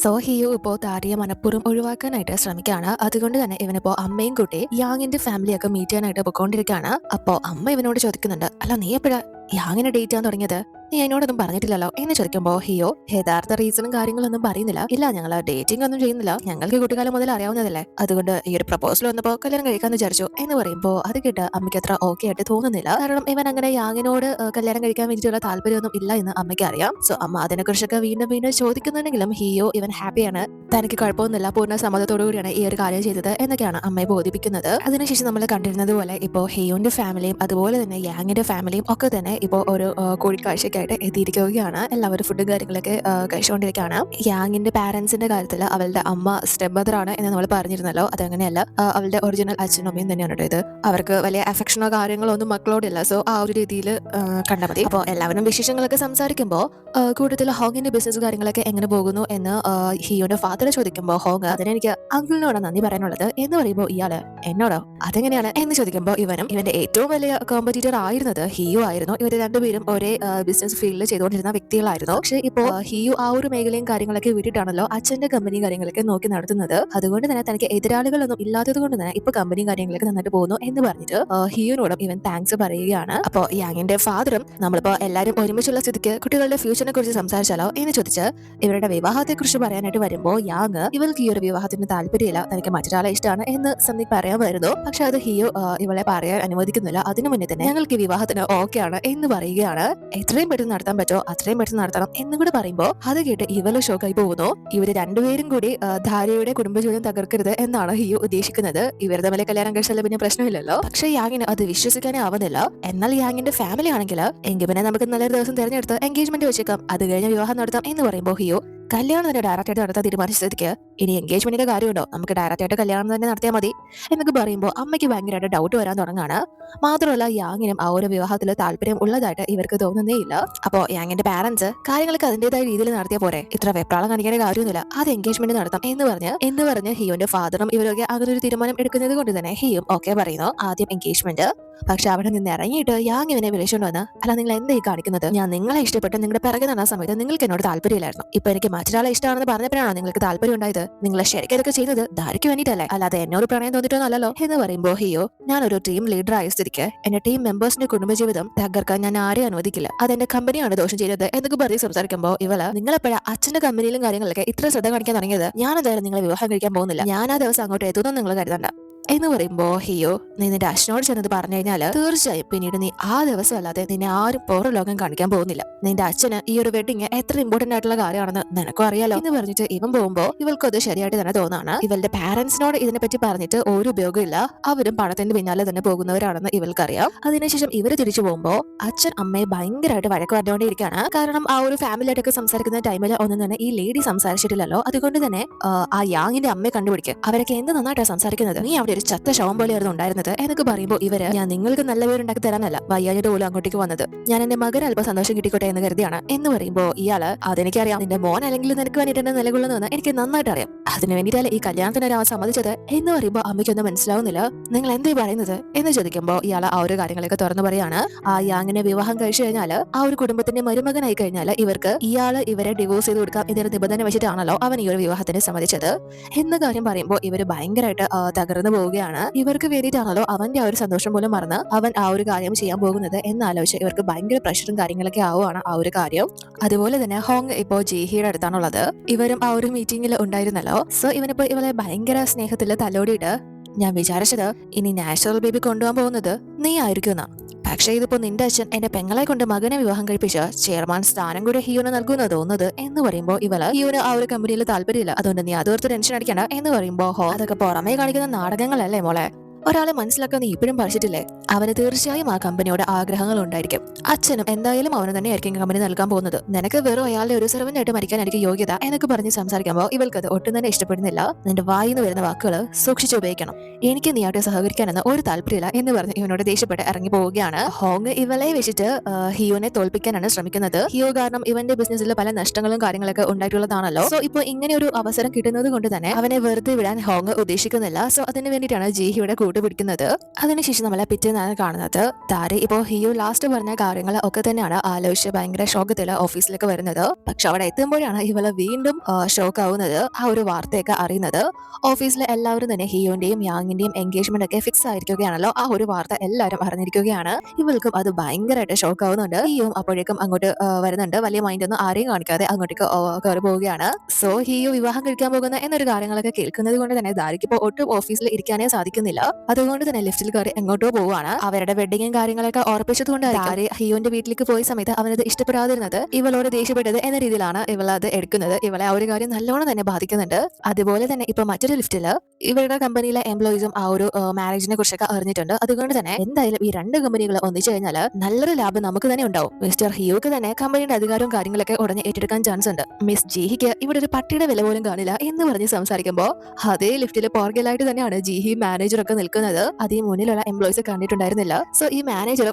So ഹിയു ഇപ്പോൾ താരയെ മനഃപൂർവ്വം ഒഴിവാക്കാനായിട്ട് ശ്രമിക്കുകയാണ്. അതുകൊണ്ട് തന്നെ ഇവനിപ്പോ അമ്മയും കുട്ടി യാങ്ങിന്റെ ഫാമിലിയൊക്കെ മീറ്റ് ചെയ്യാനായിട്ട് പൊക്കോണ്ടിരിക്കുകയാണ്. അപ്പോ അമ്മ ഇവനോട് ചോദിക്കുന്നുണ്ട്, അല്ല നീ എപ്പോഴാ യാങ്ങിനെ ഡേറ്റ് ചെയ്യാൻ തുടങ്ങിയത്? നീ എന്നോടൊന്നും പറഞ്ഞിട്ടില്ലല്ലോ എന്ന് ചോദിക്കുമ്പോൾ ഹിയോ യഥാർത്ഥ റീസണും കാര്യങ്ങളൊന്നും പറയുന്നില്ല. ഇല്ല, ഞങ്ങൾ ഡേറ്റിംഗ് ഒന്നും ചെയ്യുന്നില്ല, ഞങ്ങൾക്ക് കുട്ടിക്കാലം മുതൽ അറിയാവുന്നതല്ലേ, അതുകൊണ്ട് ഈ ഒരു പ്രപ്പോസൽ വന്നപ്പോൾ കല്യാണം കഴിക്കാന്ന് വിചാരിച്ചു എന്ന് പറയുമ്പോൾ അത് കേട്ട് അമ്മയ്ക്ക് അത്ര ഓക്കെ ആയിട്ട് തോന്നുന്നില്ല. കാരണം ഇവൻ അങ്ങനെ യാങ്ങിനോട് കല്യാണം കഴിക്കാൻ വേണ്ടിയിട്ടുള്ള താല്പര്യമൊന്നും ഇല്ല എന്ന് അമ്മയ്ക്ക് അറിയാം. സോ അമ്മ അതിനെക്കുറിച്ചൊക്കെ വീണ്ടും വീണ്ടും ചോദിക്കുന്നുണ്ടെങ്കിലും ഹിയോ ഇവൻ ഹാപ്പിയാണ്, തനിക്ക് കുഴപ്പമൊന്നുമില്ല, പൂർണ്ണ സമ്മതത്തോടു കൂടിയാണ് ഈ ഒരു കാര്യം ചെയ്തത് എന്നൊക്കെയാണ് അമ്മയെ ബോധിപ്പിക്കുന്നത്. അതിനുശേഷം നമ്മൾ കണ്ടിരുന്നത് പോലെ ഇപ്പോൾ ഹിയോന്റെ ഫാമിലിയും അതുപോലെ തന്നെ യാങ്ങിന്റെ ഫാമിലിയും ഒക്കെ തന്നെ ഇപ്പോൾ ഒരു കൂടിക്കാഴ്ചയ്ക്കായിട്ട് എത്തിയിരിക്കുകയാണ്. എല്ലാവരും ഫുഡും കാര്യങ്ങളൊക്കെ കഴിച്ചുകൊണ്ടിരിക്കുകയാണ്. യാങ്ങിന്റെ പാരന്റ്സിന്റെ കാര്യത്തിൽ അവളുടെ അമ്മ സ്റ്റെപ്പ് മദർ ആണ് എന്ന് നമ്മൾ പറഞ്ഞിരുന്നല്ലോ, അതങ്ങനെയല്ല. അവളുടെ ഒറിജിനൽ അച്ഛനും അമ്മയും തന്നെയാണ് കേട്ടോ ഇത്. അവർക്ക് വലിയ അഫക്ഷനോ കാര്യങ്ങളോ ഒന്നും മക്കളോടില്ല. സോ ആ ഒരു രീതിയിൽ കണ്ടാൽ മതി. അപ്പോൾ എല്ലാവരും വിശേഷങ്ങളൊക്കെ സംസാരിക്കുമ്പോൾ കൂടുതൽ ഹോങ്ങിന്റെ ബിസിനസ് കാര്യങ്ങളൊക്കെ എങ്ങനെ പോകുന്നു എന്ന് ഹിയോന്റെ ഫാദർ ചോദിക്കുമ്പോൾ ഹോങ് അതിനെനിക്ക് അങ്കിളിനോട് നന്ദി പറയാനുള്ളത് എന്ന് പറയുമ്പോൾ ഇയാള് എന്നോടോ അതെങ്ങനെയാണ് എന്ന് ചോദിക്കുമ്പോൾ ഇവന്റെ ഏറ്റവും വലിയ കോമ്പറ്റീറ്റർ ആയിരുന്നത് ഹിയോ ആയിരുന്നു. ഇവർ രണ്ടുപേരും ഒരേ ബിസിനസ് ഫീൽഡിൽ ചെയ്തുകൊണ്ടിരുന്ന വ്യക്തികളായിരുന്നു. പക്ഷേ ഇപ്പോൾ ഹിയോ ആ ഒരു മേഖലയും കാര്യങ്ങളൊക്കെ വിട്ടിട്ടാണല്ലോ അച്ഛന്റെ കമ്പനിയും കാര്യങ്ങളൊക്കെ നോക്കി നടത്തുന്നത്. അതുകൊണ്ട് തന്നെ തനിക്ക് എതിരാളികളൊന്നും ഇല്ലാത്തത് കൊണ്ട് തന്നെ ഇപ്പൊ കമ്പനിയും കാര്യങ്ങളൊക്കെ നന്നായിട്ട് പോകുന്നു എന്ന് പറഞ്ഞിട്ട് ഹിയോനോടും ഇവൻ താങ്ക്സ് പറയുകയാണ്. അപ്പോൾ യാങ്ങിന്റെ ഫാദറും നമ്മളിപ്പോ എല്ലാവരും ഒരുമിച്ചുള്ള സ്ഥിതിക്ക് കുട്ടികളുടെ ഫ്യൂച്ചറിനെ കുറിച്ച് സംസാരിച്ചാലോ എന്ന് ചോദിച്ച് ഇവരുടെ വിവാഹത്തെ കുറിച്ച് പറയാനായിട്ട് വരുമ്പോൾ യാങ് ഇവൾക്ക് ഈ ഒരു വിവാഹത്തിന് താല്പര്യമില്ല, തനിക്ക് മറ്റൊരാളെ ഇഷ്ടമാണ് എന്ന് സന്ദീപ് പറയാമായിരുന്നു. പക്ഷെ അത് ഹിയോ ഇവളെ പറയാൻ അനുവദിക്കുന്നില്ല. അതിനു മുന്നേ തന്നെ ഞങ്ങൾക്ക് ഈ വിവാഹത്തിന് ഓക്കെ ആണ് എന്ന് പറയുകയാണ്. എത്രയും പെട്ടെന്ന് നടത്താൻ പറ്റോ അത്രയും പെട്ടെന്ന് നടത്തണം എന്നും കൂടെ പറയുമ്പോൾ അത് കേട്ട് ഇവള് ഷോക്കായി പോകുന്നു. ഇവര് രണ്ടുപേരും കൂടി ധാരയുടെ കുടുംബജീവിതം തകർക്കരുത് എന്നാണ് ഹിയോ ഉദ്ദേശിക്കുന്നത്. ഇവർ തമ്മിലെ കല്യാണം കഴിച്ചാലും പിന്നെ പ്രശ്നമില്ലല്ലോ. പക്ഷെ യാങ്ങിന് അത് വിശ്വസിക്കാനേ ആവുന്നില്ല. എന്നാൽ യാങ്ങിന്റെ ഫാമിലി ആണെങ്കിൽ എങ്കിൽ പിന്നെ നമുക്ക് നല്ലൊരു ദിവസം തിരഞ്ഞെടുത്ത് എൻഗേജ്മെന്റ് വെച്ചേക്കാം, അത് കഴിഞ്ഞ് വിവാഹം നടത്താം എന്ന് പറയുമ്പോൾ ഹിയോ കല്യാണം തന്നെ ഡയറക്റ്റ് ആയിട്ട് നടത്താൻ തീരുമാനിച്ചതിക്ക് ഇനി എൻഗേജ്മെന്റിന്റെ കാര്യമുണ്ടോ, നമുക്ക് ഡയറക്റ്റ് ആയിട്ട് കല്യാണം തന്നെ നടത്തിയാൽ മതി എന്നൊക്കെ പറയുമ്പോൾ അമ്മയ്ക്ക് ഭയങ്കരമായിട്ട് ഡൗട്ട് വരാൻ തുടങ്ങാണ്. മാത്രമല്ല യാങ്ങിനും ആ ഒരു വിവാഹത്തിൽ താല്പര്യം ഉള്ളതായിട്ട് ഇവർക്ക് തോന്നുന്നേ ഇല്ല. അപ്പോൾ യാങ്ങിന്റെ പാരന്റ്സ് കാര്യങ്ങളൊക്കെ അതിന്റേതായ രീതിയിൽ നടത്തിയ പോരെ, ഇത്ര വെപ്രാളം കാണിക്കേണ്ട കാര്യമൊന്നുമില്ല, അത് എൻഗേജ്മെന്റ് നടത്താം എന്ന് പറഞ്ഞ് ഹിയോന്റെ ഫാദറും ഇവരൊക്കെ അങ്ങനെ ഒരു തീരുമാനം എടുക്കുന്നത് കൊണ്ട് തന്നെ ഹിയും ഓക്കെ പറയുന്നു. ആദ്യം എൻഗേജ്മെന്റ്. പക്ഷെ അവിടെ നിന്ന് ഇറങ്ങിയിട്ട് യാങ് ഇവനെ വിളിച്ചുകൊണ്ട് വന്ന്, അല്ല നിങ്ങൾ എന്തായി കാണിക്കുന്നത്, ഞാൻ നിങ്ങളെ ഇഷ്ടപ്പെട്ട് നിങ്ങളുടെ പിറകെ നടന്ന സമയത്ത് നിങ്ങൾക്ക് എന്നോട് താല്പര്യമില്ലായിരുന്നു, ഇപ്പൊ എനിക്ക് മറ്റൊരാളെ ഇഷ്ടമാണെന്ന് പറഞ്ഞപ്പോഴാണോ നിങ്ങൾക്ക് താല്പര്യം ഉണ്ടായത്, നിങ്ങൾ ശരിക്കും ഇതൊക്കെ ചെയ്തത് ധാരയ്ക്ക് വേണ്ടിയിട്ടല്ലേ, അല്ലാതെ എന്നോട് പ്രണയം തോന്നിയിട്ടൊന്നല്ലോ എന്ന് പറയുമ്പോൾ ഹിയോ ഞാനൊരു ടീം ലീഡർ ആയ സ്ഥിതിക്ക് എന്റെ ടീം മെമ്പേഴ്സിന്റെ കുടുംബജീവിതം തകർക്കാൻ ഞാൻ ആരെയും അനുവദിക്കില്ല, അതെന്റെ കമ്പനിയാണ് ദോഷം ചെയ്തത് എന്നൊക്കെ പറഞ്ഞ് സംസാരിക്കുമ്പോൾ ഇവള് നിങ്ങളെപ്പോഴാ അച്ഛന്റെ കമ്പനിയിലും കാര്യങ്ങളൊക്കെ ഇത്ര ശ്രദ്ധ കാണിക്കാൻ തുടങ്ങിയത്, ഞാൻ എന്തായാലും നിങ്ങളെ വിവാഹം കഴിക്കാൻ പോകുന്നില്ല, ഞാൻ ആ ദിവസം അങ്ങോട്ട് എത്തുന്നു നിങ്ങൾ കരുതണ്ട എന്ന് പറയുമ്പോ ഹിയോ നീ നിന്റെ അച്ഛനോട് ചെന്നത് പറഞ്ഞു കഴിഞ്ഞാല് തീർച്ചയായും പിന്നീട് നീ ആ ദിവസം അല്ലാതെ നിന്നെ ആരും പുറം ലോകം കാണിക്കാൻ പോകുന്നില്ല, നിന്റെ അച്ഛന് ഈ ഒരു വെഡിങ് എത്ര ഇമ്പോർട്ടന്റ് ആയിട്ടുള്ള കാര്യമാണെന്ന് നിനക്കും അറിയാലോ എന്ന് പറഞ്ഞിട്ട് ഇവൻ പോകുമ്പോ ഇവൾക്ക് അത് ശരിയായിട്ട് തന്നെ തോന്നാണ്. ഇവളുടെ പാരന്റ്സിനോട് ഇതിനെപ്പറ്റി പറഞ്ഞിട്ട് ഒരു ഉപയോഗമില്ല, അവരും പണത്തിന്റെ പിന്നാലെ തന്നെ പോകുന്നവരാണെന്ന് ഇവൾക്കറിയാം. അതിനുശേഷം ഇവര് തിരിച്ചു പോകുമ്പോ അച്ഛൻ അമ്മയെ ഭയങ്കരമായിട്ട് വഴക്ക് പറഞ്ഞുകൊണ്ടിരിക്കുകയാണ്. കാരണം ആ ഒരു ഫാമിലിയായിട്ടൊക്കെ സംസാരിക്കുന്ന ടൈമിൽ ഒന്നും തന്നെ ഈ ലേഡി സംസാരിച്ചിട്ടില്ലല്ലോ, അതുകൊണ്ട് തന്നെ ആ യാങ്ങിന്റെ അമ്മയെ കണ്ടുപിടിക്കുക, അവരൊക്കെ എന്ത് നന്നായിട്ടാണ് സംസാരിക്കുന്നത്, നീ അവിടെ ഒരു ചത്ത ശവം പോലെയായിരുന്നു ഉണ്ടായിരുന്നത് എന്നൊക്കെ പറയുമ്പോൾ ഇവര് ഞാൻ നിങ്ങൾക്ക് നല്ല പേരുണ്ടാക്കി തരാനല്ല വയ്യാഞ്ഞിട്ട് പോലും അങ്ങോട്ടേക്ക് വന്നത്, ഞാൻ എന്റെ മകൻ അല്പം സന്തോഷം കിട്ടിക്കോട്ടെ എന്ന് കരുതിയാണ് എന്ന് പറയുമ്പോൾ ഇയാള് അതെനിക്കറിയാം, നിന്റെ മോൻ അല്ലെങ്കിൽ നിനക്ക് വേണ്ടിയിട്ട് എന്നെ നിലകൊള്ളുന്നതെന്ന് എനിക്ക് നന്നായിട്ട് അറിയാം, അതിന് വേണ്ടിയിട്ടല്ലേ ഈ കല്യാണത്തിന് ഒരാൾ സമ്മതിച്ചത് എന്ന് പറയുമ്പോൾ അമ്മയ്ക്കൊന്നും മനസ്സിലാവുന്നില്ല, നിങ്ങൾ എന്തായി പറയുന്നത് എന്ന് ചോദിക്കുമ്പോൾ ഇയാൾ ആ ഒരു കാര്യങ്ങളൊക്കെ തുറന്നു പറയാണ്. ആ യാങ്ങിനെ വിവാഹം കഴിച്ചു കഴിഞ്ഞാൽ ആ ഒരു കുടുംബത്തിന്റെ മരുമകനായി കഴിഞ്ഞാൽ ഇയാള് ഇവരെ ഡിവോഴ്സ് ചെയ്ത് കൊടുക്കാം എന്നൊരു നിബന്ധന വെച്ചിട്ടാണല്ലോ അവൻ ഈ ഒരു വിവാഹത്തിന് സമ്മതിച്ചത് എന്ന കാര്യം പറയുമ്പോൾ ഇവര് ഭയങ്കരമായിട്ട് തകർന്നു പോവുകയാണ്. ഇവർക്ക് വേണ്ടിയിട്ടാണല്ലോ അവന്റെ ആ ഒരു സന്തോഷം പോലും മറന്ന് അവൻ ആ ഒരു കാര്യം ചെയ്യാൻ പോകുന്നത് എന്നാലോചിച്ച് ഇവർക്ക് ഭയങ്കര പ്രഷറും കാര്യങ്ങളൊക്കെ ആവുകയാണ് ആ ഒരു കാര്യം. അതുപോലെ തന്നെ ഹോങ് ഇപ്പോ ജീഹിയുടെ അടുത്താണുള്ളത്. ഇവരും ആ ഒരു മീറ്റിംഗിൽ ഉണ്ടായിരുന്നല്ലോ. സോ ഇവനിപ്പോ ഇവളെ ഭയങ്കര സ്നേഹത്തിൽ തലോടിയിട്ട് ഞാൻ വിചാരിച്ചത് ഇനി നാച്ചുറൽ ബേബി കൊണ്ടുപോകാൻ പോകുന്നത് നീ ആയിരിക്കുന്ന, പക്ഷേ ഇതിപ്പോ നിന്റെ അച്ഛൻ എന്റെ പെങ്ങളെ കൊണ്ട് മകനെ വിവാഹം കഴിപ്പിച്ച് ചെയർമാൻ സ്ഥാനം കൂടെ ഹിയോന് നൽകുന്ന തോന്നുന്നത് എന്ന് പറയുമ്പോൾ ഇവള് ഹിയോന് ആ ഒരു കമ്പനിയിൽ താല്പര്യമില്ല, അതുകൊണ്ട് നീ അതോർത്ത് ടെൻഷൻ അടിക്കണ്ട എന്ന് പറയുമ്പോ അതൊക്കെ പുറമേ കാണിക്കുന്ന നാടകങ്ങളല്ലേ മോളെ, ഒരാളെ മനസ്സിലാക്കാൻ നീ ഇപ്പോഴും പഠിച്ചിട്ടില്ലേ, അവന് തീർച്ചയായും ആ കമ്പനിയോട് ആഗ്രഹങ്ങൾ ഉണ്ടായിരിക്കും, അച്ഛനും എന്തായാലും അവന് തന്നെ ആയിരിക്കും കമ്പനി നൽകാൻ പോകുന്നത്, നിനക്ക് വെറും അയാളുടെ ഒരു സെർവന്റ് ആയിട്ട് മരിക്കാനായിരിക്കും യോഗ്യത എന്നൊക്കെ പറഞ്ഞ് സംസാരിക്കുമ്പോൾ ഇവൾക്കത് ഒട്ടും തന്നെ ഇഷ്ടപ്പെടുന്നില്ല. നിന്റെ വായിന്ന് വരുന്ന വാക്കുകൾ സൂക്ഷിച്ച് ഉപയോഗിക്കണം, എനിക്ക് നീ ആയിട്ട് സഹകരിക്കാനെന്ന് ഒരു താല്പര്യമില്ല എന്ന് പറഞ്ഞ് ഇവനോട് ദേഷ്യപ്പെട്ട് ഇറങ്ങി പോവുകയാണ്. ഹോങ് ഇവളെ വെച്ചിട്ട് ഹിയോനെ തോൽപ്പിക്കാനാണ് ശ്രമിക്കുന്നത്. ഹിയോ കാരണം ഇവന്റെ ബിസിനസ്സിൽ പല നഷ്ടങ്ങളും കാര്യങ്ങളൊക്കെ ഉണ്ടായിട്ടുള്ളതാണല്ലോ. സോ ഇപ്പൊ ഇങ്ങനെ ഒരു അവസരം കിട്ടുന്നത് കൊണ്ട് തന്നെ അവനെ വെറുതെ വിടാൻ ഹോങ് ഉദ്ദേശിക്കുന്നില്ല. സോ അതിന് വേണ്ടിയിട്ടാണ് ജീഹിയുടെ ചൂട് പിടിക്കുന്നത്. അതിനുശേഷം നമ്മളെ പിറ്റേന്നാണ് കാണുന്നത്. ദാരി ഇപ്പോ ഹിയു ലാസ്റ്റ് പറഞ്ഞ കാര്യങ്ങൾ ഒക്കെ തന്നെയാണ് ആലോചിച്ച് ഭയങ്കര ഷോക്കത്തില് ഓഫീസിലേക്ക് വരുന്നത്. പക്ഷെ അവിടെ എത്തുമ്പോഴാണ് ഇവള് വീണ്ടും ഷോക്ക് ആവുന്നത്. ആ ഒരു വാർത്തയൊക്കെ അറിയുന്നത്. ഓഫീസിലെ എല്ലാവരും തന്നെ ഹിയുവിന്റെയും യാങ്ങിന്റെയും എൻഗേജ്മെന്റ് ഒക്കെ ഫിക്സ് ആയിരിക്കുകയാണല്ലോ. ആ ഒരു വാർത്ത എല്ലാവരും അറിഞ്ഞിരിക്കുകയാണ്. ഇവൾക്കും അത് ഭയങ്കരമായിട്ട് ഷോക്ക് ആവുന്നുണ്ട്. ഹിയും അപ്പോഴേക്കും അങ്ങോട്ട് വരുന്നുണ്ട്. വലിയ മൈൻഡ് ഒന്നും ആരെയും കാണിക്കാതെ അങ്ങോട്ടേക്ക് കയറി പോവുകയാണ്. സോ ഹിയു വിവാഹം കഴിക്കാൻ പോകുന്ന എന്നൊരു കാര്യങ്ങളൊക്കെ കേൾക്കുന്നത് കൊണ്ട് തന്നെ ദാരിക്ക് ഇപ്പോൾ ഒട്ടും ഓഫീസിൽ ഇരിക്കാനേ സാധിക്കുന്നില്ല. അതുകൊണ്ട് തന്നെ ലിഫ്റ്റിൽ കയറി എങ്ങോട്ടോ പോവുകയാണ്. അവരുടെ വെഡിങ്ങും കാര്യങ്ങളൊക്കെ ഓർപ്പിച്ചതുകൊണ്ട് ദാരി ഹിയുവിന്റെ വീട്ടിലേക്ക് പോയ സമയത്ത് അവനത് ഇഷ്ടപ്പെടാതിരുന്നത് ഇവളോട് ദേഷ്യപ്പെട്ടത് എന്ന രീതിയിലാണ് ഇവൾ അത് എടുക്കുന്നത്. ഇവളെ ആ ഒരു കാര്യം നല്ലോണം തന്നെ ബാധിക്കുന്നുണ്ട്. അതുപോലെ തന്നെ ഇപ്പൊ മറ്റൊരു ലിഫ്റ്റില് ഇവരുടെ കമ്പനിയിലെ എംപ്ലോയീസും ആ ഒരു മാരേജിനെ കുറിച്ചൊക്കെ അറിഞ്ഞിട്ടുണ്ട്. അതുകൊണ്ട് തന്നെ എന്തായാലും ഈ രണ്ട് കമ്പനികൾ ഒന്നിച്ചു കഴിഞ്ഞാൽ നല്ലൊരു ലാഭം നമുക്ക് തന്നെ ഉണ്ടാവും. മിസ്റ്റർ ഹിയുക്ക് തന്നെ കമ്പനിയുടെ അധികാരവും കാര്യങ്ങളൊക്കെ ഉടനെ ഏറ്റെടുക്കാൻ ചാൻസ് ഉണ്ട്. മിസ് ജിഹിക്ക് ഇവിടെ ഒരു പട്ടിയുടെ വില പോലും കാണില്ല എന്ന് പറഞ്ഞ് സംസാരിക്കുമ്പോൾ അതേ ലിഫ്റ്റിൽ പോർഗലായിട്ട് തന്നെയാണ് ജിഹി മാനേജറൊക്കെ നിൽക്കുന്നത്. അതേ മുന്നിലുള്ള എംപ്ലോയീസ് കണ്ടിട്ടുണ്ടായിരുന്നില്ല. സോ ഈ മാനേജർ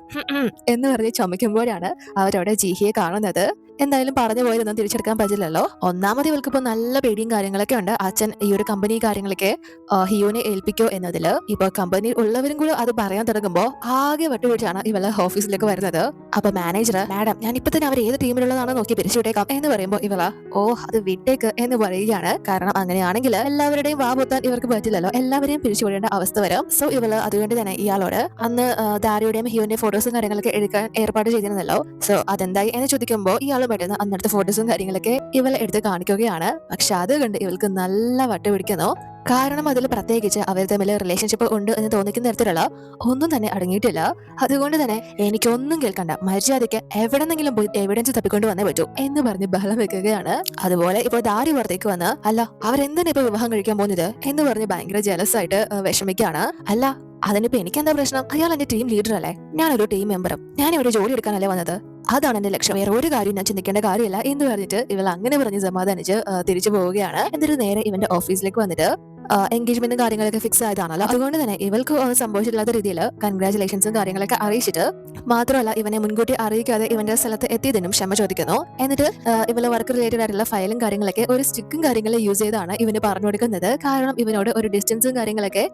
എന്ന് പറഞ്ഞ് ചുമക്കുമ്പോഴാണ് അവരവിടെ ജിഹിയെ കാണുന്നത്. എന്തായാലും പറഞ്ഞു പോയതൊന്നും തിരിച്ചെടുക്കാൻ പറ്റില്ലല്ലോ. ഒന്നാമത് ഇവൾക്കിപ്പോ നല്ല പേടിയും കാര്യങ്ങളൊക്കെ ഉണ്ട്. അച്ഛൻ ഈ ഒരു കമ്പനി കാര്യങ്ങളൊക്കെ ഹിയോനെ ഏൽപ്പിക്കോ എന്നതില്. ഇപ്പൊ കമ്പനി ഉള്ളവരും കൂടെ അത് പറയാൻ തുടങ്ങുമ്പോ ആകെ വട്ടുപിടിച്ചാണ് ഇവള് ഓഫീസിലേക്ക് വരുന്നത്. അപ്പൊ മാനേജർ മാഡം ഞാൻ ഇപ്പൊ തന്നെ അവർ ഏത് ടീമിലുള്ളതാണോ നോക്കി പിരിച്ചുവിട്ടേക്കാം എന്ന് പറയുമ്പോ ഇവള അത് വിട്ടേക്ക് എന്ന് പറയുകയാണ്. കാരണം അങ്ങനെയാണെങ്കിൽ എല്ലാവരുടെയും വാ പൊത്താൻ ഇവർക്ക് പറ്റില്ലല്ലോ. എല്ലാവരെയും പിരിച്ചുവിടേണ്ട അവസ്ഥ വരും. സോ ഇവള് അതുകൊണ്ട് തന്നെ ഇയാളോട് അന്ന് ദാരിയുടെയും ഹിയോന്റെ ഫോട്ടോസും കാര്യങ്ങളൊക്കെ എടുക്കാൻ ഏർപ്പാട് ചെയ്തിരുന്നല്ലോ. സോ അതെന്തായി എന്ന് ചോദിക്കുമ്പോൾ ഇയാൾ പെട്ടെന്ന് അന്നത്തെ ഫോട്ടോസും കാര്യങ്ങളൊക്കെ ഇവളെ എടുത്ത് കാണിക്കുകയാണ്. പക്ഷെ അത് കണ്ട് ഇവൾക്ക് നല്ല വട്ട് പിടിക്കുന്നു. കാരണം അതിൽ പ്രത്യേകിച്ച് അവർ തമ്മിൽ റിലേഷൻഷിപ്പ് ഉണ്ട് എന്ന് തോന്നിക്കുന്ന തരത്തിലുള്ള ഒന്നും തന്നെ അടങ്ങിയിട്ടില്ല. അതുകൊണ്ട് തന്നെ എനിക്കൊന്നും കേൾക്കണ്ട, മര്യാദയ്ക്ക് എവിടെന്നെങ്കിലും പോയി എവിഡൻസ് തപ്പിക്കൊണ്ട് വന്നേ പറ്റൂ എന്ന് പറഞ്ഞ് ബഹളം വെക്കുകയാണ്. അതുപോലെ ഇപ്പൊ ദാരി പുറത്തേക്ക് വന്ന് അല്ല അവരെന്തിനാ ഇപ്പൊ വിവാഹം കഴിക്കാൻ പോകുന്നത് എന്ന് പറഞ്ഞ് ഭയങ്കര ജലസ് ആയിട്ട് വിഷമിക്കാണ്. അല്ല അതിനിപ്പോ എനിക്കെന്താ പ്രശ്നം? അയാൾ എന്റെ ടീം ലീഡർ അല്ലേ, ഞാനൊരു ടീം മെമ്പറും, ഞാൻ ഇവിടെ ജോലി എടുക്കാനല്ലേ വന്നത്, അതാണ് എന്റെ ലക്ഷ്യം, വേറെ ഒരു കാര്യം ഞാൻ ചിന്തിക്കേണ്ട കാര്യമില്ല എന്ന് പറഞ്ഞിട്ട് ഇവൾ അങ്ങനെ പറഞ്ഞ് സമാധാനിച്ച് തിരിച്ചു പോവുകയാണ്. എന്നിട്ട് നേരെ ഇവന്റെ ഓഫീസിലേക്ക് വന്നിട്ട് എൻഗേജ്മെന്റും കാര്യങ്ങളൊക്കെ ഫിക്സ് ആയതാണല്ലോ. അതുകൊണ്ട് തന്നെ ഇവൾക്ക് സംഭവിച്ചിട്ടില്ലാത്ത രീതിയിൽ കൺഗ്രാചുലേഷൻസും കാര്യങ്ങളൊക്കെ അറിയിച്ചിട്ട് മാത്രമല്ല ഇവനെ മുൻകൂട്ടി അറിയിക്കാതെ ഇവന്റെ സ്ഥലത്ത് എത്തിയതിനും ക്ഷമ ചോദിക്കുന്നു. എന്നിട്ട് ഇവള് വർക്ക് റിലേറ്റഡ് ആയിട്ടുള്ള ഫയലും കാര്യങ്ങളൊക്കെ ഒരു സ്റ്റിക്കും കാര്യങ്ങളും യൂസ് ചെയ്താണ് ഇവന് പറഞ്ഞു കൊടുക്കുന്നത്. കാരണം ഇവനോട് ഒരു ഡിസ്റ്റൻസും കാര്യങ്ങളൊക്കെ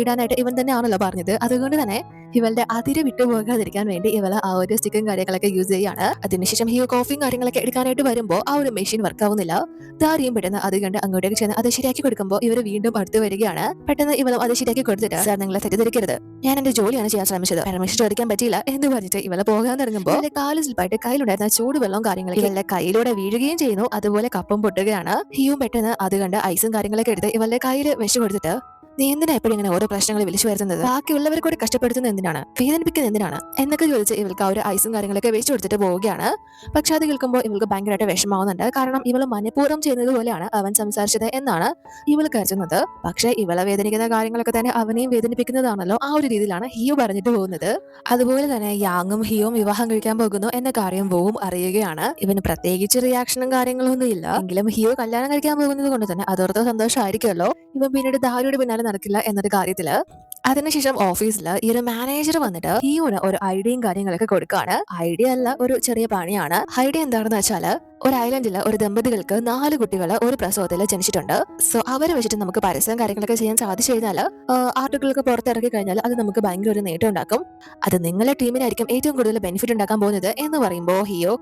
ഇടാനായിട്ട് ഇവൻ തന്നെയാണല്ലോ പറഞ്ഞത്. അതുകൊണ്ട് തന്നെ ഇവളുടെ അതിര് വിട്ടുപോകാതിരിക്കാൻ വേണ്ടി ഇവള് ആ ഒരു സ്റ്റിക്കും കാര്യങ്ങളൊക്കെ യൂസ് ചെയ്യാണ്. അതിനുശേഷം ഹിയോ കോഫിയും കാര്യങ്ങളൊക്കെ എടുക്കാനായിട്ട് വരുമ്പോൾ ആ ഒരു മെഷീൻ വർക്ക് ആവുന്നില്ല. ദാരിയും പെട്ടെന്ന് അത് കണ്ട് അങ്ങോട്ടേക്ക് ചെന്ന് അത് ശരിയാക്കി കൊടുക്കുമ്പോൾ ഇവർ വീണ്ടും അടുത്ത് വരികയാണ്. പെട്ടെന്ന് ഇവളും അത് ശരിയാക്കി കൊടുത്തിട്ട് സാർ നിങ്ങളെ തെറ്റിദ്ധരിക്കരുത്, ഞാൻ എന്റെ ജോലിയാണ് ചെയ്യാൻ ശ്രമിച്ചത്, പെർമിഷൻ ചോദിക്കാൻ പറ്റിയില്ല എന്ന് പറഞ്ഞിട്ട് ഇവളെ പോകാൻ തുടങ്ങുമ്പോൾ കാല് സ്ലിപ്പായിട്ട് കയ്യിലുണ്ടായിരുന്ന ചൂടുവെള്ളവും കാര്യങ്ങളൊക്കെ ഇവളുടെ കയ്യിലൂടെ വീഴുകയും ചെയ്യുന്നു. അതുപോലെ കപ്പും പൊട്ടുകയാണ്. ഹിയും പെട്ടെന്ന് അത് കണ്ട് ഐസും കാര്യങ്ങളൊക്കെ എടുത്ത് ഇവളുടെ കയ്യിൽ വെച്ച് കൊടുത്തിട്ട് നീ എന്തിനാ എപ്പോഴും ഇങ്ങനെ ഓരോ പ്രശ്നങ്ങൾ വിളിച്ചു വരുത്തുന്നത്, ബാക്കിയുള്ളവരെ കൂടെ കഷ്ടപ്പെടുത്തുന്നത് എന്തിനാണ്, വേദനിപ്പിക്കുന്നത് എന്തിനാണ് എന്നൊക്കെ ചോദിച്ച് ഇവൾക്ക് ആ ഒരു ഐസും കാര്യങ്ങളൊക്കെ വെച്ച് കൊടുത്തിട്ട് പോവുകയാണ്. പക്ഷെ അത് കേൾക്കുമ്പോൾ ഇവൾക്ക് ഭയങ്കരമായിട്ട് വിഷമാവുന്നുണ്ട്. കാരണം ഇവള് മനഃപൂർവ്വം ചെയ്യുന്നത് പോലെയാണ് അവൻ സംസാരിച്ചത് എന്നാണ് ഇവൾ കരുതുന്നത്. പക്ഷെ ഇവളെ വേദനിക്കുന്ന കാര്യങ്ങളൊക്കെ തന്നെ അവനെയും വേദനിപ്പിക്കുന്നതാണല്ലോ. ആ ഒരു രീതിയിലാണ് ഹിയോ പറഞ്ഞിട്ട് പോകുന്നത്. അതുപോലെ തന്നെ യാങ്ങും ഹിയോയും വിവാഹം കഴിക്കാൻ പോകുന്നു എന്ന കാര്യം വോവും അറിയുകയാണ്. ഇവന് പ്രത്യേകിച്ച് റിയാക്ഷനും കാര്യങ്ങളും ഒന്നും ഇല്ല. എങ്കിലും ഹിയോ കല്യാണം കഴിക്കാൻ പോകുന്നത് കൊണ്ട് തന്നെ അതോർത്ത് സന്തോഷമായിരിക്കുമല്ലോ. ഇവൻ പിന്നീട് ദാരിയുടെ പിന്നാലെ നടക്കില്ല എന്നൊരു കാര്യത്തില്. അതിനുശേഷം ഓഫീസിൽ ഈ ഒരു മാനേജർ വന്നിട്ട് ഹിയോന് ഒരു ഐഡിയയും കാര്യങ്ങളൊക്കെ കൊടുക്കുകയാണ്. ഐഡിയ അല്ല, ഒരു ചെറിയ പണിയാണ്. ഐഡിയ എന്താണെന്ന് വെച്ചാല് ഒരു ഐലൻഡില് ഒരു ദമ്പതികൾക്ക് 4 കുട്ടികൾ ഒരു പ്രസവത്തിൽ ജനിച്ചിട്ടുണ്ട്. സോ അവരെ വെച്ചിട്ട് നമുക്ക് പരസ്യം കാര്യങ്ങളൊക്കെ ചെയ്യാൻ സാധിച്ചു കഴിഞ്ഞാൽ ആർട്ടിക്കിളൊക്കെ പുറത്തിറക്കി കഴിഞ്ഞാൽ അത് നമുക്ക് ഭയങ്കര ഒരു നേട്ടം ഉണ്ടാക്കും. അത് നിങ്ങളുടെ ടീമിനായിരിക്കും ഏറ്റവും കൂടുതൽ ബെനിഫിറ്റ് ഉണ്ടാക്കാൻ പോകുന്നത് എന്ന് പറയുമ്പോൾ ഹിയോ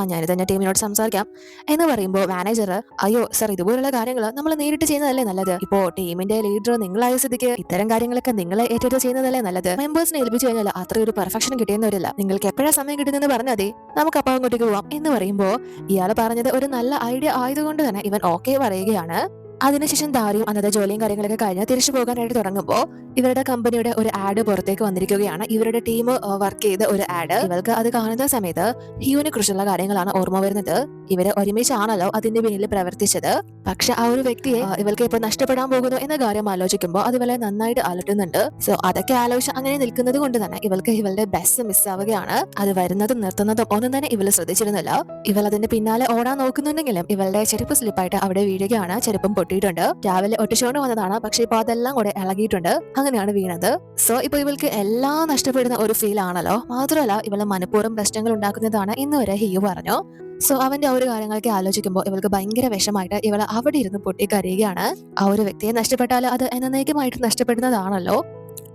ഞാൻ തന്നെ ടീമിനോട് സംസാരിക്കാം എന്ന് പറയുമ്പോൾ മാനേജർ അയ്യോ സർ ഇതുപോലുള്ള കാര്യങ്ങൾ നമ്മൾ നേരിട്ട് ചെയ്യുന്നതല്ലേ നല്ലത്, ഇപ്പോ ടീമിന്റെ ലീഡർ നിങ്ങളായ സ്ഥിതിക്ക് ഇത്തരം കാര്യങ്ങളൊക്കെ നിങ്ങളെ ഏറ്റെടുത്ത് ചെയ്യുന്നതല്ലേ നല്ലത്, മെമ്പേഴ്സിനെ ഏൽപ്പിച്ചു കഴിഞ്ഞാൽ അത്ര ഒരു പെർഫെക്ഷൻ കിട്ടിയെന്നവരില്ല, നിങ്ങൾക്ക് എപ്പോഴാണ് സമയം കിട്ടുന്നെന്ന് പറഞ്ഞാൽ മതി, നമുക്ക് അപ്പം അങ്ങോട്ടേക്ക് പോവാം എന്ന് പറയുമ്പോൾ ഇയാൾ പറഞ്ഞത് ഒരു നല്ല ഐഡിയ ആയതുകൊണ്ട് തന്നെ ഇവൻ ഓക്കെ പറയുകയാണ്. അതിനുശേഷം ദാരിയും അന്നത്തെ ജോലിയും കാര്യങ്ങളൊക്കെ കഴിഞ്ഞ് തിരിച്ചു പോകാനായിട്ട് തുടങ്ങുമ്പോൾ ഇവരുടെ കമ്പനിയുടെ ഒരു ആഡ് പുറത്തേക്ക് വന്നിരിക്കുകയാണ്. ഇവരുടെ ടീം വർക്ക് ചെയ്ത ഒരു ആഡ്. ഇവൾക്ക് അത് കാണുന്ന സമയത്ത് ഹിയോനെ കുറിച്ചുള്ള കാര്യങ്ങളാണ് ഓർമ്മ വരുന്നത്. ഇവര് ഒരുമിച്ചാണല്ലോ അതിന്റെ പിന്നിൽ പ്രവർത്തിച്ചത്. പക്ഷെ ആ ഒരു വ്യക്തിയെ ഇവൾക്ക് ഇപ്പൊ നഷ്ടപ്പെടാൻ പോകുന്നു എന്ന കാര്യം ആലോചിക്കുമ്പോൾ അത് ഇവളെ നന്നായിട്ട് അലട്ടുന്നുണ്ട്. സോ അതൊക്കെ ആലോചിച്ച് അങ്ങനെ നിൽക്കുന്നത് കൊണ്ട് തന്നെ ഇവൾക്ക് ഇവളുടെ ബസ് മിസ്സാവുകയാണ്. അത് വരുന്നതും നിർത്തുന്നതും ഒന്നും തന്നെ ഇവള് ശ്രദ്ധിച്ചിരുന്നില്ല. ഇവൾ അതിന്റെ പിന്നാലെ ഓടാൻ നോക്കുന്നുണ്ടെങ്കിലും ഇവളുടെ ചെരുപ്പ് സ്ലിപ്പായിട്ട് അവിടെ വീഴുകയാണ്. ചെരുപ്പും പൊട്ടിയിട്ടുണ്ട്. രാവിലെ ഒട്ടിച്ചോണ്ട് വന്നതാണ്, പക്ഷെ ഇപ്പൊ അതെല്ലാം കൂടെ ഇളകിയിട്ടുണ്ട്. അങ്ങനെയാണ് വീണത്. സോ ഇപ്പൊ ഇവൾക്ക് എല്ലാം നഷ്ടപ്പെടുന്ന ഒരു ഫീൽ ആണല്ലോ. മാത്രമല്ല ഇവള് മനഃപൂർവ്വം പ്രശ്നങ്ങൾ ഉണ്ടാക്കുന്നതാണ് എന്ന് വരെ ഹിയു പറഞ്ഞു. സോ അവന്റെ ആ ഒരു കാര്യങ്ങളൊക്കെ ആലോചിക്കുമ്പോൾ ഇവൾക്ക് ഭയങ്കര വിഷമായിട്ട് ഇവൾ അവിടെ ഇരുന്ന് പൊട്ടിക്കരയുകയാണ്. ആ ഒരു വ്യക്തിയെ നഷ്ടപ്പെട്ടാൽ അത് എന്നേക്കുമായിട്ട് നഷ്ടപ്പെടുന്നതാണല്ലോ.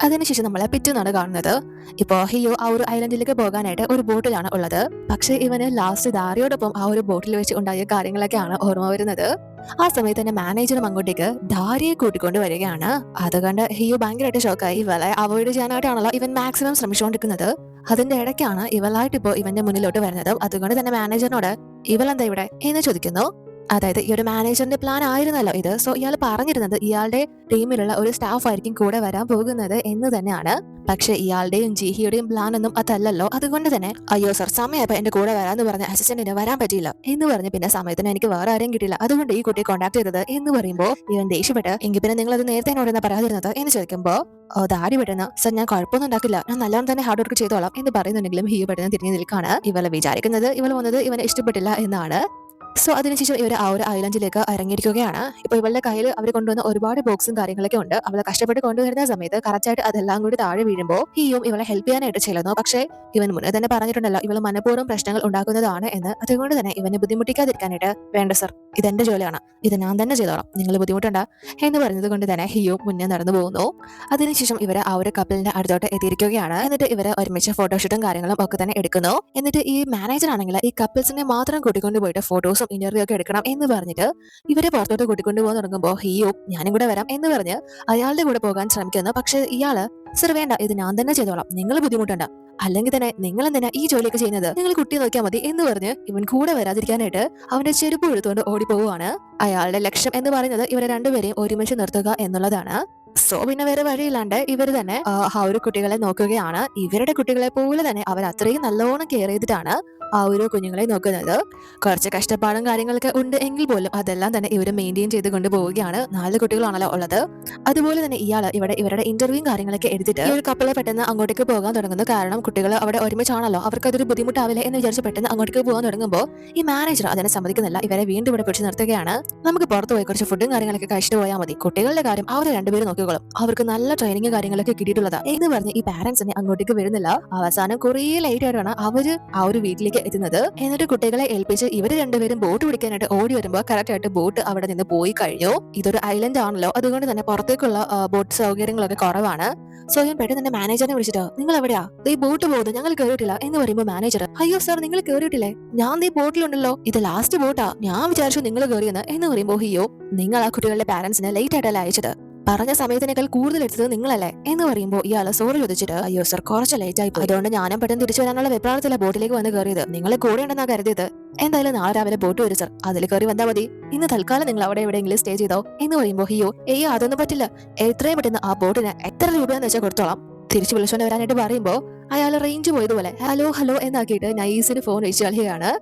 അതിനുശേഷം നമ്മളെ പിറ്റേന്നാണ് കാണുന്നത്. ഇപ്പോ ഹിയോ ആ ഒരു ഐലൻഡിലേക്ക് പോകാനായിട്ട് ഒരു ബോട്ടിലാണ് ഉള്ളത്. പക്ഷെ ഇവന് ലാസ്റ്റ് ദാരിയോടൊപ്പം ആ ഒരു ബോട്ടിൽ വെച്ച് ഉണ്ടായ കാര്യങ്ങളൊക്കെയാണ് ഓർമ്മ വരുന്നത്. ആ സമയത്ത് തന്നെ മാനേജറും അങ്ങോട്ടേക്ക് ദാരിയെ കൂട്ടിക്കൊണ്ട് വരികയാണ്. അതുകൊണ്ട് ഹിയോ ഭയങ്കരമായിട്ട് ഷോക്കായി. ഇവളെ അവോയ്ഡ് ചെയ്യാനായിട്ടാണല്ലോ ഇവൻ മാക്സിമം ശ്രമിച്ചുകൊണ്ടിരിക്കുന്നത്. അതിന്റെ ഇടയ്ക്കാണ് ഇവളായിട്ട് ഇപ്പോ ഇവന്റെ മുന്നിലോട്ട് വരുന്നത്. അതുകൊണ്ട് തന്നെ മാനേജറിനോട് ഇവളെന്താ ഇവിടെ എന്ന് ചോദിക്കുന്നു. അതായത് ഈ ഒരു മാനേജറിന്റെ പ്ലാൻ ആയിരുന്നല്ലോ ഇത്. സോ ഇയാൾ പറഞ്ഞിരുന്നത് ഇയാളുടെ ടീമിലുള്ള ഒരു സ്റ്റാഫ് ആയിരിക്കും കൂടെ വരാൻ പോകുന്നത് എന്ന് തന്നെയാണ്. പക്ഷെ ഇയാളുടെയും ജിഹിയുടെയും പ്ലാൻ ഒന്നും അതല്ലല്ലോ. അതുകൊണ്ട് തന്നെ അയ്യോ സർ, സമയപ്പോ എന്റെ കൂടെ വരാന്ന് പറഞ്ഞ അസിസ്റ്റന്റിന് വരാൻ പറ്റിയില്ല എന്ന് പറഞ്ഞ് പിന്നെ സമയത്തിന് എനിക്ക് വേറെ ആരെയും കിട്ടില്ല, അതുകൊണ്ട് ഈ കുട്ടിയെ കോൺടാക്ട് ചെയ്തത് എന്ന് പറയുമ്പോൾ ഇവൻ ദേഷ്യപ്പെട്ട് എങ്കിൽ പിന്നെ നിങ്ങൾ അത് നേരത്തെ എന്നോട് പറയാതിരുന്നത് എന്ന് ചോദിക്കുമ്പോ ദാരി പെട്ടെന്ന് സർ ഞാൻ കുഴപ്പമൊന്നും ഉണ്ടാക്കില്ല, ഞാൻ നല്ലോണം തന്നെ ഹാർഡ് വർക്ക് ചെയ്തോളാം എന്ന് പറയുന്നുണ്ടെങ്കിലും ഹിയു പെട്ടെന്ന് തിരിഞ്ഞു നിൽക്കാണ്. ഇവളെ വിചാരിക്കുന്നത് ഇവൾ വന്നത് ഇവനെ ഇഷ്ടപ്പെട്ടില്ല എന്നാണ്. സോ അതിനുശേഷം ഇവർ ആ ഒരു ഐലൻഡിലേക്ക് ഇറങ്ങിയിരിക്കുകയാണ്. ഇപ്പൊ ഇവളുടെ കയ്യിൽ അവർ കൊണ്ടുവന്ന ഒരുപാട് ബോക്സും കാര്യങ്ങളൊക്കെ ഉണ്ട്. അവളെ കഷ്ടപ്പെട്ട് കൊണ്ടുവരുന്ന സമയത്ത് കറക്റ്റായിട്ട് അതെല്ലാം കൂടി താഴെ വീഴുമ്പോൾ ഹിയും ഇവളെ ഹെൽപ്പ് ചെയ്യാനായിട്ട് ചെല്ലുന്നു. പക്ഷേ ഇവൻ മുന്നേ തന്നെ പറഞ്ഞിട്ടുണ്ടല്ലോ ഇവൾ മനഃപൂർവ്വം പ്രശ്നങ്ങൾ ഉണ്ടാക്കുന്നതാണ് എന്ന്. അതുകൊണ്ട് തന്നെ ഇവനെ ബുദ്ധിമുട്ടിക്കാതിരിക്കാനായിട്ട് വേണ്ട സർ, ഇതെന്റെ ജോലിയാണ്, ഇത് ഞാൻ തന്നെ ചെയ്തോളാം, നിങ്ങൾ ബുദ്ധിമുട്ടണ്ട എന്ന് പറയുന്നത് കൊണ്ട് തന്നെ ഹിയു മുന്നേ നടന്നു പോകുന്നു. അതിനുശേഷം ഇവർ ആ ഒരു കപ്പിളിന്റെ അടുത്തോട്ട് എത്തിയിരിക്കുകയാണ്. എന്നിട്ട് ഇവർ ഒരുമിച്ച് ഫോട്ടോഷൂട്ടും കാര്യങ്ങളും ഒക്കെ തന്നെ എടുക്കുന്നു. എന്നിട്ട് ഈ മാനേജർ ആണെങ്കിൽ ഈ കപ്പിൾസിനെ മാത്രം കൂട്ടിക്കൊണ്ട് പോയിട്ട് ഫോട്ടോസും ഇന്റർവ്യൂ ഒക്കെ എടുക്കണം എന്ന് പറഞ്ഞിട്ട് ഇവരെ പുറത്തോട്ട് കൂട്ടിക്കൊണ്ടു പോകാൻ തുടങ്ങുമ്പോൾ ഹിയോ ഞാനും കൂടെ വരാം എന്ന് പറഞ്ഞ് അയാളുടെ കൂടെ പോകാൻ ശ്രമിക്കുന്നു. പക്ഷെ ഇയാള് സർ വേണ്ട, ഇത് ഞാൻ തന്നെ ചെയ്തോളാം, നിങ്ങൾ ബുദ്ധിമുട്ടണ്ട, അല്ലെങ്കിൽ തന്നെ നിങ്ങൾ എന്തിനാ ഈ ജോലിയൊക്കെ ചെയ്യുന്നത്, നിങ്ങൾ കുട്ടി നോക്കിയാൽ മതി എന്ന് പറഞ്ഞ് ഇവൻ കൂടെ വരാതിരിക്കാനായിട്ട് അവന്റെ ചെരുപ്പ് എടുത്തുകൊണ്ട് ഓടിപ്പോവുകയാണ്. അയാളുടെ ലക്ഷ്യം എന്ന് പറയുന്നത് ഇവരെ രണ്ടുപേരെയും ഒരുമിച്ച് നിർത്തുക എന്നുള്ളതാണ്. സോ പിന്നെ വേറെ വഴിയില്ലാണ്ട് ഇവർ തന്നെ ആ ഒരു കുട്ടികളെ നോക്കുകയാണ്. ഇവരുടെ കുട്ടികളെ പോലെ തന്നെ അവർ അത്രയും നല്ലോണം കെയർ ചെയ്തിട്ടാണ് ആ ഒരു കുഞ്ഞുങ്ങളെ നോക്കുന്നത്. കുറച്ച് കഷ്ടപ്പാടും കാര്യങ്ങളൊക്കെ ഉണ്ട് എങ്കിൽ പോലും അതെല്ലാം തന്നെ ഇവർ മെയിൻറ്റെയിൻ ചെയ്ത് കൊണ്ടുപോവുകയാണ്. 4 കുട്ടികളാണല്ലോ ഉള്ളത്. അതുപോലെ തന്നെ ഇയാള് ഇവിടെ ഇവരുടെ ഇന്റർവ്യൂവും കാര്യങ്ങളൊക്കെ എടുത്തിട്ട് ഈ ഒരു കപ്പിളെ പെട്ടെന്ന് അങ്ങോട്ടേക്ക് പോകാൻ തുടങ്ങുന്നു. കാരണം കുട്ടികൾ അവിടെ ഒരുമിച്ചാണല്ലോ, അവർക്ക് അതൊരു ബുദ്ധിമുട്ടാവില്ല എന്ന് വിചാരിച്ച് പെട്ടെന്ന് അങ്ങോട്ടേക്ക് പോകാൻ തുടങ്ങുമ്പോൾ ഈ മാനേജർ അതിനെ സമ്മതിക്കുന്നില്ല. ഇവരെ വീണ്ടും ഇവിടെ പിടിച്ച് നിർത്തുകയാണ്. നമുക്ക് പുറത്ത് പോയി കുറച്ച് ഫുഡും കാര്യങ്ങളൊക്കെ കഴിച്ചിട്ട് പോയാൽ മതി, കുട്ടികളുടെ കാര്യം അവർ രണ്ടുപേരും നോക്കിക്കോളും, അവർക്ക് നല്ല ട്രെയിനിങ് കാര്യങ്ങളൊക്കെ കിട്ടിയിട്ടുള്ളതാ എന്ന് പറഞ്ഞ് ഈ പാരന്റ്സിനെ അങ്ങോട്ടേക്ക് വരുന്നില്ല. അവസാനം കുറേ ലേറ്റ് ആയിട്ടാണ് അവര് ആ ഒരു വീട്ടിലേക്ക് എത്തുന്നത്. എന്നിട്ട് കുട്ടികളെ ഏൽപ്പിച്ച് ഇവര് രണ്ടുപേരും ബോട്ട് പിടിക്കാനായിട്ട് ഓടി വരുമ്പോൾ കറക്റ്റ് ആയിട്ട് ബോട്ട് അവിടെ നിന്ന് പോയി കഴിഞ്ഞു. ഇതൊരു ഐലൻഡ് ആണല്ലോ, അതുകൊണ്ട് തന്നെ പുറത്തേക്കുള്ള ബോട്ട് സൗകര്യങ്ങളൊക്കെ കുറവാണ്. സോ ഞാൻ പെട്ടെന്ന് തന്നെ മാനേജറിനെ വിളിച്ചിട്ട് നിങ്ങൾ എവിടെയാ, ഈ ബോട്ട് പോകുന്നത് ഞങ്ങൾ കയറിയിട്ടില്ല എന്ന് പറയുമ്പോൾ മാനേജർ അയ്യോ സാർ നിങ്ങൾ കയറിയിട്ടില്ലേ, ഞാൻ ഈ ബോട്ടിലുണ്ടല്ലോ, ഇത് ലാസ്റ്റ് ബോട്ടാ, ഞാൻ വിചാരിച്ചു നിങ്ങൾ കയറിയെന്ന് എന്ന് പറയുമ്പോൾ ഹിയോ നിങ്ങൾ ആ കുട്ടികളുടെ പാരന്റ്സിനെ ലേറ്റ് ആയിട്ടല്ല അയച്ചത്, പറഞ്ഞ സമയത്തിനേക്കാൾ കൂടുതൽ എടുത്തത് നിങ്ങളല്ലേ എന്ന് പറയുമ്പോൾ ഇയാള് സോറി ചോദിച്ചിട്ട് അയ്യോ സർ കുറച്ച് ലേറ്റ് ആയി, അതുകൊണ്ട് ഞാനും പെട്ടെന്ന് തിരിച്ചു വരാനുള്ള വെപ്രാളത്തില ബോട്ടിലേക്ക് വന്ന് കയറിയത്, നിങ്ങൾ കൂടെ ഉണ്ടെന്നാ കരുതിയത്, എന്തായാലും നാളെ രാവിലെ ബോട്ട് വരും സർ, അതിൽ കയറി വന്നാൽ മതി, ഇന്ന് തൽക്കാലം നിങ്ങൾ അവിടെ എവിടെയെങ്കിലും സ്റ്റേ ചെയ്തോ എന്ന് പറയുമ്പോൾ ഹിയോ അതൊന്നും പറ്റില്ല, എത്രയും പെട്ടെന്ന് ആ ബോട്ടിന് എത്ര രൂപയെന്ന് വെച്ചാൽ കൊടുത്തോളാം, തിരിച്ചു വിളിച്ചോണ്ട് വരാനായിട്ട് പറയുമ്പോൾ അയാൾ റേഞ്ച് പോയതുപോലെ ഹലോ ഹലോ എന്നാക്കിയിട്ട് നൈസിന് ഫോൺ വെച്ച് കളിയാണ്.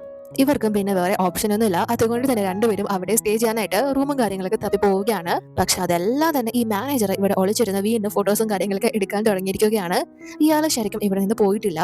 ഇവർക്കും പിന്നെ വേറെ ഓപ്ഷൻ ഒന്നും ഇല്ല. അതുകൊണ്ട് തന്നെ രണ്ടുപേരും അവിടെ സ്റ്റേ ചെയ്യാനായിട്ട് റൂമും കാര്യങ്ങളൊക്കെ തപ്പി പോവുകയാണ്. പക്ഷെ അതെല്ലാം തന്നെ ഈ മാനേജർ ഇവിടെ ഒളിച്ചിരുന്ന വീണ്ടും ഫോട്ടോസും കാര്യങ്ങളൊക്കെ എടുക്കാൻ തുടങ്ങിയിരിക്കുകയാണ്. ഇയാള് ശരിക്കും ഇവിടെ നിന്ന് പോയിട്ടില്ല.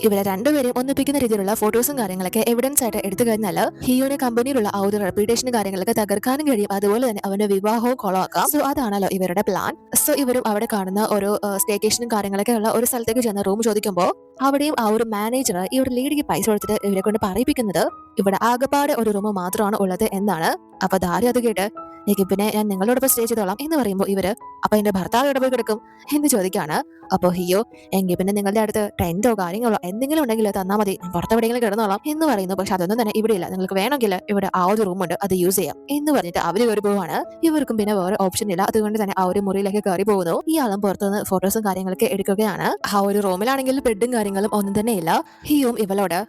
ഇവരെ രണ്ടുപേരെയും ഒന്നിപ്പിക്കുന്ന രീതിയിലുള്ള ഫോട്ടോസും കാര്യങ്ങളൊക്കെ എവിഡൻസ് ആയിട്ട് എടുത്തു കഴിഞ്ഞാൽ ഹിയോയുടെ കമ്പനിയിലുള്ള ആ ഒരു റെപ്യൂട്ടേഷനും കാര്യങ്ങളൊക്കെ തകർക്കാനും കഴിയും. അതുപോലെ തന്നെ അവന്റെ വിവാഹവും കൊളവാക്കാം. സോ അതാണല്ലോ ഇവരുടെ പ്ലാൻ. സോ ഇവരും അവിടെ കാണുന്ന ഒരു സ്റ്റേക്കേഷനും കാര്യങ്ങളൊക്കെ ഉള്ള ഒരു സ്ഥലത്തേക്ക് ചെന്ന് റൂം ചോദിക്കുമ്പോൾ അവിടെയും ആ ഒരു മാനേജർ ഈ ഒരു ലേഡിക്ക് പൈസ കൊടുത്തിട്ട് ഇവരെ കൊണ്ട് പറയിപ്പിക്കുന്നത് ഇവിടെ ആകെപ്പാടെ ഒരു റൂം മാത്രമാണ് ഉള്ളത് എന്നാണ്. അപ്പൊ ദാരി അത് കേട്ട് എനിക്ക് പിന്നെ ഞാൻ നിങ്ങളോടൊപ്പം സ്റ്റേ ചെയ്തോളാം എന്ന് പറയുമ്പോൾ ഇവര് അപ്പൊ എന്റെ ഭർത്താവ് എവിടെ പോയി കിടക്കും എന്ന് ചോദിക്കാണ്. അപ്പൊ ഹിയോ എങ്കിൽ പിന്നെ നിങ്ങളുടെ അടുത്ത് ടെന്റോ കാര്യങ്ങളോ എന്തെങ്കിലും ഉണ്ടെങ്കിൽ തന്നാൽ മതി, ഞാൻ പുറത്തെവിടെയെങ്കിലും കിടന്നോളാം എന്ന് പറയുന്നു. പക്ഷെ അതൊന്നും തന്നെ ഇവിടെ ഇല്ല, നിങ്ങൾക്ക് വേണമെങ്കിൽ ഇവിടെ ആ ഒരു റൂം ഉണ്ട്, അത് യൂസ് ചെയ്യാം എന്ന് പറഞ്ഞിട്ട് അവര് കയറി പോവാണ്. ഇവർക്കും പിന്നെ വേറെ ഓപ്ഷൻ ഇല്ല. അതുകൊണ്ട് തന്നെ ആ ഒരു മുറിയിലേക്ക് കയറി പോകുന്നു. ഇയാളും പുറത്തുനിന്ന് ഫോട്ടോസും കാര്യങ്ങളൊക്കെ എടുക്കുകയാണ്. ആ ഒരു റൂമിലാണെങ്കിൽ ബെഡും കാര്യങ്ങളും ഒന്നും തന്നെ ഇല്ല. ഹിയും ഇവളോട്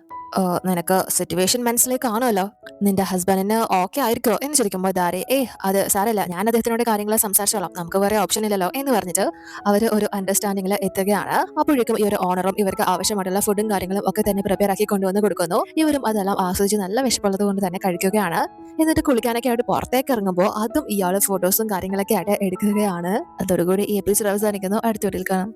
നിനക്ക് സിറ്റുവേഷൻ മനസ്സിലേക്ക് കാണുമല്ലോ, നിന്റെ ഹസ്ബൻഡിന് ഓക്കെ ആയിരിക്കോ എന്ന് ചോദിക്കുമ്പോൾ ദാരി അത് സാരമില്ല, ഞാൻ അദ്ദേഹത്തിനോട് കാര്യങ്ങൾ സംസാരിച്ചോളാം, നമുക്ക് വേറെ ഓപ്ഷൻ ഇല്ലല്ലോ എന്ന് പറഞ്ഞിട്ട് അവർ ഒരു അണ്ടർസ്റ്റാൻഡിംഗിൽ എത്തുകയാണ്. അപ്പോഴേക്കും ഈ ഒരു ഓണറും ഇവർക്ക് ആവശ്യമായിട്ടുള്ള ഫുഡും കാര്യങ്ങളും ഒക്കെ തന്നെ പ്രിപ്പയർ ആക്കി കൊണ്ടുവന്ന് കൊടുക്കുന്നു. ഇവരും അതെല്ലാം ആസ്വദിച്ച് നല്ല വിശപ്പുള്ളത് കൊണ്ട് തന്നെ കഴിക്കുകയാണ്. എന്നിട്ട് കുളിക്കാനൊക്കെ ആയിട്ട് പുറത്തേക്ക് ഇറങ്ങുമ്പോൾ അതും ഇയാൾ ഫോട്ടോസും കാര്യങ്ങളൊക്കെ ആയിട്ട് എടുക്കുകയാണ്. അതോടുകൂടി ഈ എപ്പിസോഡ് അവസാനിക്കുന്നു. അടുത്ത വീട്ടിൽ കാണാം.